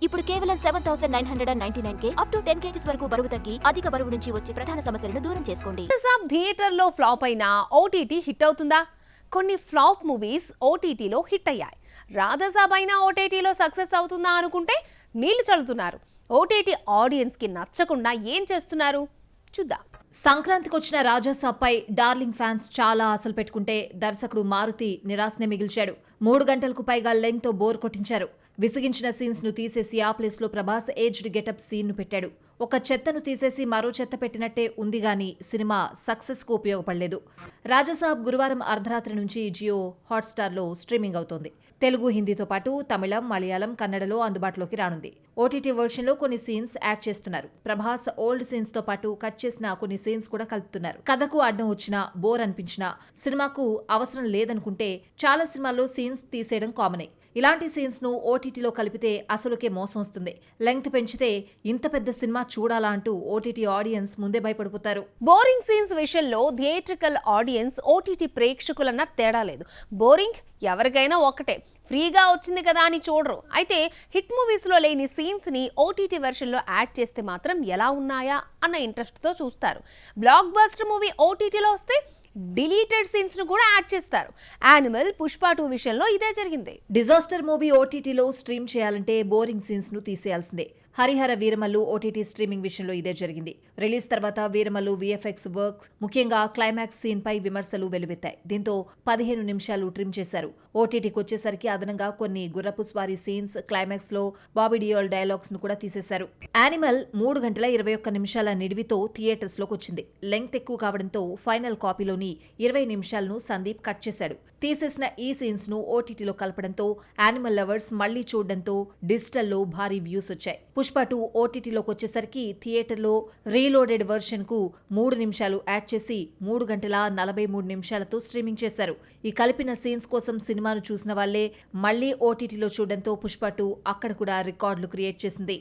ఇప్పుడు కేవలం 7,999 up to 10 kgs వరకు బరువు తగ్గి అధిక బరువు నుంచి వచ్చే ప్రధాన సమస్యలను దూరం చేసుకోండి. థియేటర్ లో ఫ్లాప్ అయినా ఓటీటీ హిట్ అవుతుందా? కొన్ని ఫ్లాప్ మూవీస్ ఓటీటీలో హిట్ అయ్యాయి. రాజాసాబ్ అయినా ఓటీటీలో సక్సెస్ అవుతుందా అనుకుంటే నీళ్లు చల్లుతున్నారు. ఓటీటీ ఆడియన్స్ కి నచ్చకుండా ఏం చేస్తున్నారు చూద్దాం. సంక్రాంతికి వచ్చిన రాజాసాబ్పై డార్లింగ్ ఫ్యాన్స్ చాలా ఆశలు పెట్టుకుంటే దర్శకుడు మారుతి నిరాశనే మిగిల్చాడు. 3 గంటలకు పైగా లెంగ్తో బోర్ కొట్టించారు. విసిగించిన సీన్స్ ను తీసేసి ఆ ప్లేస్ లో ప్రభాస్ ఏజ్డ్ గెటప్ సీన్ ను పెట్టాడు. ఒక చెత్తను తీసేసి మరో చెత్త పెట్టినట్టే ఉంది గాని సినిమా సక్సెస్ కు ఉపయోగపడలేదు. రాజాసాబ్ గురువారం అర్ధరాత్రి నుంచి జియో హాట్స్టార్ లో స్ట్రీమింగ్ అవుతోంది. తెలుగు, హిందీతో పాటు తమిళం, మలయాళం, కన్నడలో అందుబాటులోకి రానుంది. ఓటీటీ వర్షన్ లో కొన్ని సీన్స్ యాడ్ చేస్తున్నారు. ప్రభాస్ ఓల్డ్ సీన్స్ తో పాటు కట్ చేసిన కొన్ని సీన్స్ కూడా కలుపుతున్నారు. కథకు అడ్డం వచ్చినా, బోర్ అనిపించినా, సినిమాకు అవసరం లేదనుకుంటే చాలా సినిమాల్లో సీన్స్ తీసేయడం కామనే. ఇలాంటి సీన్స్ ను ఓటీటీలో కలిపితే అసలుకే మోసం వస్తుంది. లెంగ్త్ పెంచితే ఇంత పెద్ద సినిమా చూడాలా అంటూ ఓటీటీ ఆడియన్స్ ముందే భయపడిపోతారు. బోరింగ్ సీన్స్ విషయంలో థియేట్రికల్ ఆడియన్స్, ఓటీటీ ప్రేక్షకులన్న తేడా లేదు. బోరింగ్ ఎవరికైనా ఒకటే, ఫ్రీగా వచ్చింది కదా అని చూడరు. అయితే హిట్ మూవీస్లో లేని సీన్స్ని ఓటీటీ వెర్షన్లో యాడ్ చేస్తే మాత్రం ఎలా ఉన్నాయా అన్న ఇంట్రెస్ట్తో చూస్తారు. బ్లాక్ బస్టర్ మూవీ ఓటీటీలో వస్తే డిలీటెడ్ సీన్స్ ను కూడా యాడ్ చేస్తారు. యానిమల్, పుష్ప 2 విషయంలో ఇదే జరిగింది. డిజాస్టర్ మూవీ ఓటీటీలో స్ట్రీమ్ చేయాలంటే బోరింగ్ సీన్స్ ను తీసేయాల్సిందే. హరిహర వీరమల్లు ఓటీటీ స్ట్రీమింగ్ విషయంలో ఇదే జరిగింది. రిలీజ్ తర్వాత వీరమల్లు విఎఫ్ఎక్స్ వర్క్, ముఖ్యంగా క్లైమాక్స్ సీన్ పై విమర్శలు వెలువెత్తాయి. దీంతో 15 నిమిషాలు ట్రిమ్ చేశారు. ఓటీటీకి వచ్చేసరికి అదనంగా కొన్ని గుర్రపు స్వారీ సీన్స్, క్లైమాక్స్ లో బాబీ డియోల్ డైలాగ్స్ ను కూడా తీసేశారు. యానిమల్ 3 గంటల 21 నిమిషాల నిడివితో థియేటర్స్ లోకి వచ్చింది. లెంగ్త్ ఎక్కువ కావడంతో ఫైనల్ కాపీలోని 20 నిమిషాలను సందీప్ కట్ చేశాడు. తీసేసిన ఈ సీన్స్ ను ఓటీటీలో కలపడంతో యానిమల్ లవర్స్ మళ్లీ చూడడంతో డిజిటల్లో భారీ వ్యూస్ వచ్చాయి. పుష్ప 2 ఓటీటీలోకి వచ్చేసరికి థియేటర్లో రీలోడెడ్ వర్షన్ కు 3 నిమిషాలు యాడ్ చేసి 3 గంటల 43 నిమిషాలతో స్ట్రీమింగ్ చేశారు. ఈ కలిపిన సీన్స్ కోసం సినిమాను చూసిన వాళ్లే మళ్లీ ఓటీటీలో చూడడంతో పుష్ప 2 అక్కడ కూడా రికార్డులు క్రియేట్ చేసింది.